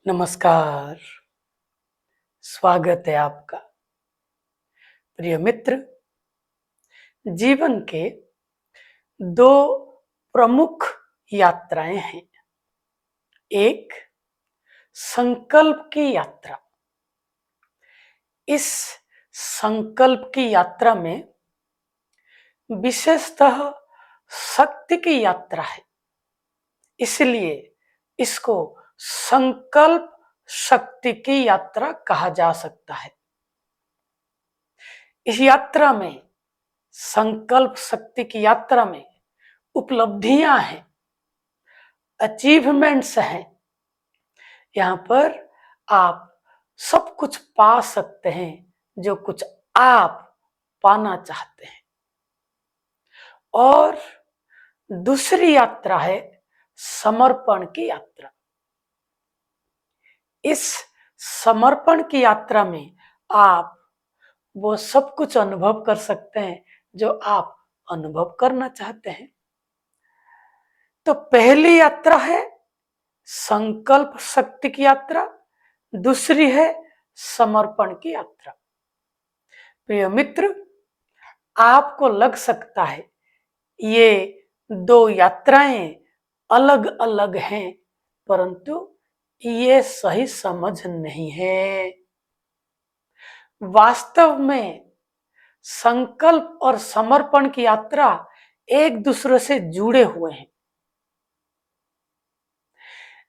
नमस्कार। स्वागत है आपका। प्रिय मित्र, जीवन के दो प्रमुख यात्राएं हैं। एक संकल्प की यात्रा। इस संकल्प की यात्रा में विशेषतः शक्ति की यात्रा है, इसलिए इसको संकल्प शक्ति की यात्रा कहा जा सकता है। इस यात्रा में, संकल्प शक्ति की यात्रा में उपलब्धियां हैं, अचीवमेंट्स हैं। यहाँ पर आप सब कुछ पा सकते हैं जो कुछ आप पाना चाहते हैं। और दूसरी यात्रा है समर्पण की यात्रा। इस समर्पण की यात्रा में आप वो सब कुछ अनुभव कर सकते हैं जो आप अनुभव करना चाहते हैं। तो पहली यात्रा है संकल्प शक्ति की यात्रा, दूसरी है समर्पण की यात्रा। प्रिय मित्र, आपको लग सकता है ये दो यात्राएं अलग अलग हैं, परंतु ये सही समझ नहीं है। वास्तव में संकल्प और समर्पण की यात्रा एक दूसरे से जुड़े हुए हैं।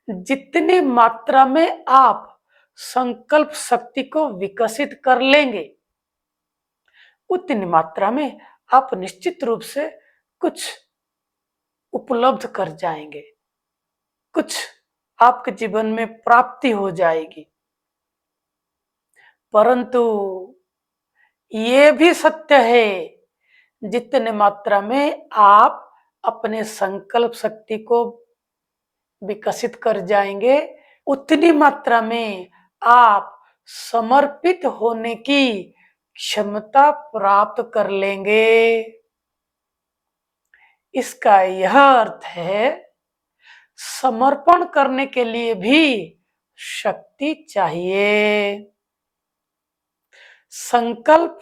जितनी मात्रा में आप संकल्प शक्ति को विकसित कर लेंगे, उतनी मात्रा में आप निश्चित रूप से कुछ उपलब्ध कर जाएंगे, कुछ आपके जीवन में प्राप्ति हो जाएगी। परंतु ये भी सत्य है, जितने मात्रा में आप अपने संकल्प शक्ति को विकसित कर जाएंगे, उतनी मात्रा में आप समर्पित होने की क्षमता प्राप्त कर लेंगे। इसका यह अर्थ है, समर्पण करने के लिए भी शक्ति चाहिए। संकल्प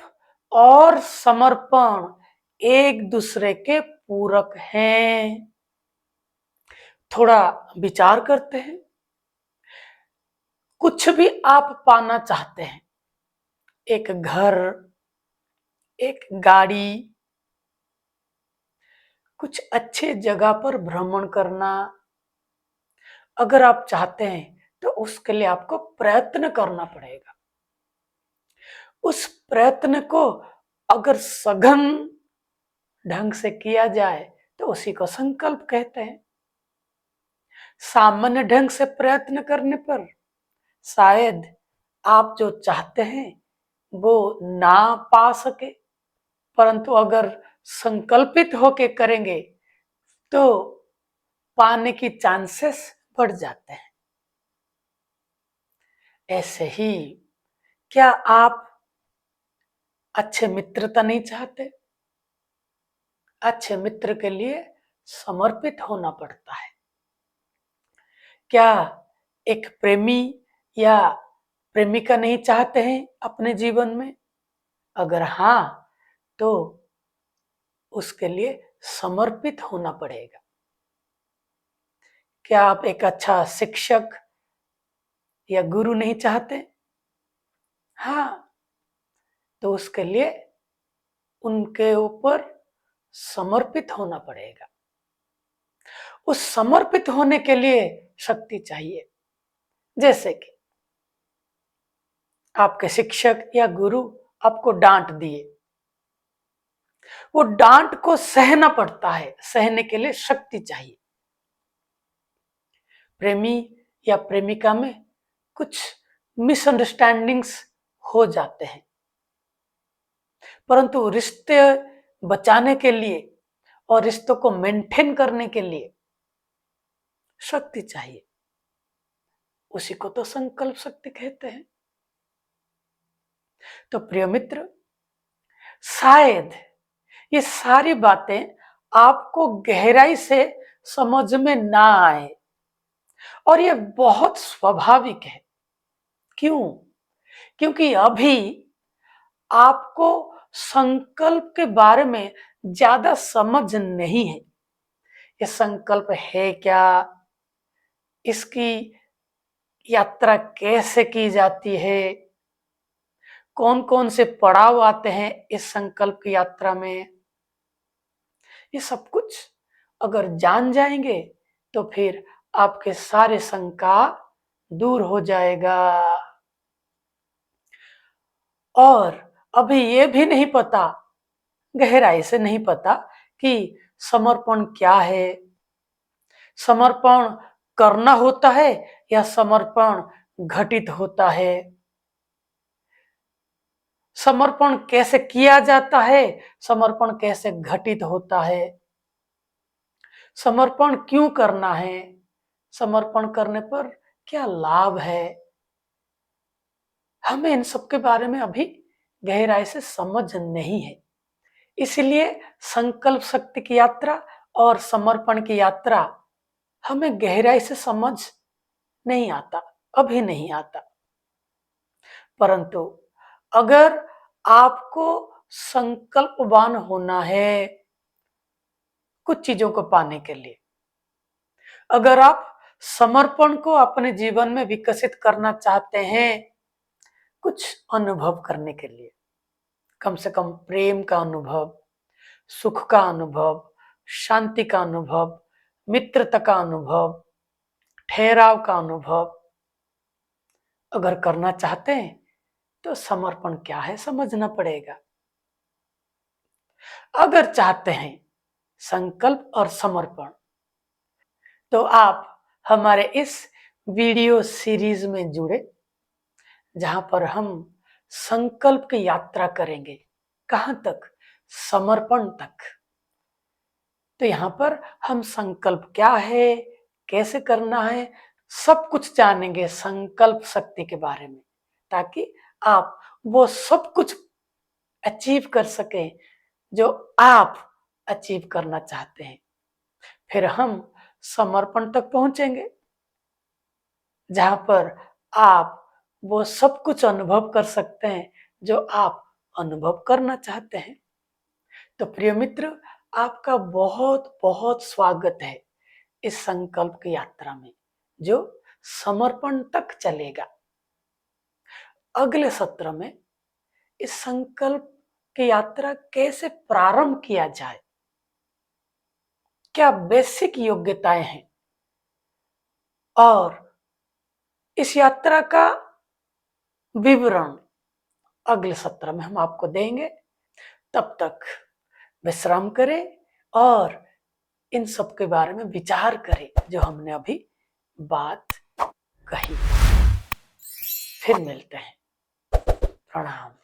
और समर्पण एक दूसरे के पूरक हैं। थोड़ा विचार करते हैं। कुछ भी आप पाना चाहते हैं, एक घर, एक गाड़ी, कुछ अच्छे जगह पर भ्रमण करना, अगर आप चाहते हैं तो उसके लिए आपको प्रयत्न करना पड़ेगा। उस प्रयत्न को अगर सघन ढंग से किया जाए तो उसी को संकल्प कहते हैं। सामान्य ढंग से प्रयत्न करने पर शायद आप जो चाहते हैं वो ना पा सके, परंतु अगर संकल्पित होके करेंगे तो पाने की चांसेस बढ़ जाते हैं। ऐसे ही, क्या आप अच्छे मित्रता नहीं चाहते? अच्छे मित्र के लिए समर्पित होना पड़ता है। क्या एक प्रेमी या प्रेमिका नहीं चाहते हैं अपने जीवन में? अगर हाँ, तो उसके लिए समर्पित होना पड़ेगा। क्या आप एक अच्छा शिक्षक या गुरु नहीं चाहते? हाँ, तो उसके लिए उनके ऊपर समर्पित होना पड़ेगा। उस समर्पित होने के लिए शक्ति चाहिए। जैसे कि आपके शिक्षक या गुरु आपको डांट दिए, वो डांट को सहना पड़ता है, सहने के लिए शक्ति चाहिए। प्रेमी या प्रेमिका में कुछ मिसअंडरस्टैंडिंग्स हो जाते हैं, परंतु रिश्ते बचाने के लिए और रिश्तों को मेंटेन करने के लिए शक्ति चाहिए। उसी को तो संकल्प शक्ति कहते हैं। तो प्रिय मित्र, शायद ये सारी बातें आपको गहराई से समझ में ना आए, और ये बहुत स्वाभाविक है। क्यों? क्योंकि अभी आपको संकल्प के बारे में ज्यादा समझ नहीं है। ये संकल्प है क्या, इसकी यात्रा कैसे की जाती है, कौन कौन से पड़ाव आते हैं इस संकल्प की यात्रा में, ये सब कुछ अगर जान जाएंगे तो फिर आपके सारे शंका दूर हो जाएगा। और अभी ये भी नहीं पता, गहराई से नहीं पता कि समर्पण क्या है, समर्पण करना होता है या समर्पण घटित होता है, समर्पण कैसे किया जाता है, समर्पण कैसे घटित होता है, समर्पण क्यों करना है, समर्पण करने पर क्या लाभ है। हमें इन सब के बारे में अभी गहराई से समझ नहीं है। इसलिए संकल्प शक्ति की यात्रा और समर्पण की यात्रा हमें गहराई से समझ नहीं आता, अभी नहीं आता। परंतु अगर आपको संकल्पवान होना है कुछ चीजों को पाने के लिए, अगर आप समर्पण को अपने जीवन में विकसित करना चाहते हैं, कुछ अनुभव करने के लिए, कम से कम प्रेम का अनुभव, सुख का अनुभव, शांति का अनुभव, मित्रता का अनुभव, ठहराव का अनुभव अगर करना चाहते हैं तो समर्पण क्या है समझना पड़ेगा। अगर चाहते हैं संकल्प और समर्पण तो आप हमारे इस वीडियो सीरीज में जुड़े, जहां पर हम संकल्प की यात्रा करेंगे। कहां तक? समर्पण तक। तो यहाँ पर हम संकल्प क्या है, कैसे करना है, सब कुछ जानेंगे संकल्प शक्ति के बारे में, ताकि आप वो सब कुछ अचीव कर सकें जो आप अचीव करना चाहते हैं। फिर हम समर्पण तक पहुंचेंगे, जहां पर आप वो सब कुछ अनुभव कर सकते हैं जो आप अनुभव करना चाहते हैं। तो प्रिय मित्र, आपका बहुत बहुत स्वागत है इस संकल्प की यात्रा में जो समर्पण तक चलेगा। अगले सत्र में इस संकल्प की यात्रा कैसे प्रारंभ किया जाए, क्या बेसिक योग्यताएं हैं, और इस यात्रा का विवरण अगले सत्र में हम आपको देंगे। तब तक विश्राम करें और इन सब के बारे में विचार करें जो हमने अभी बात कही। फिर मिलते हैं। प्रणाम।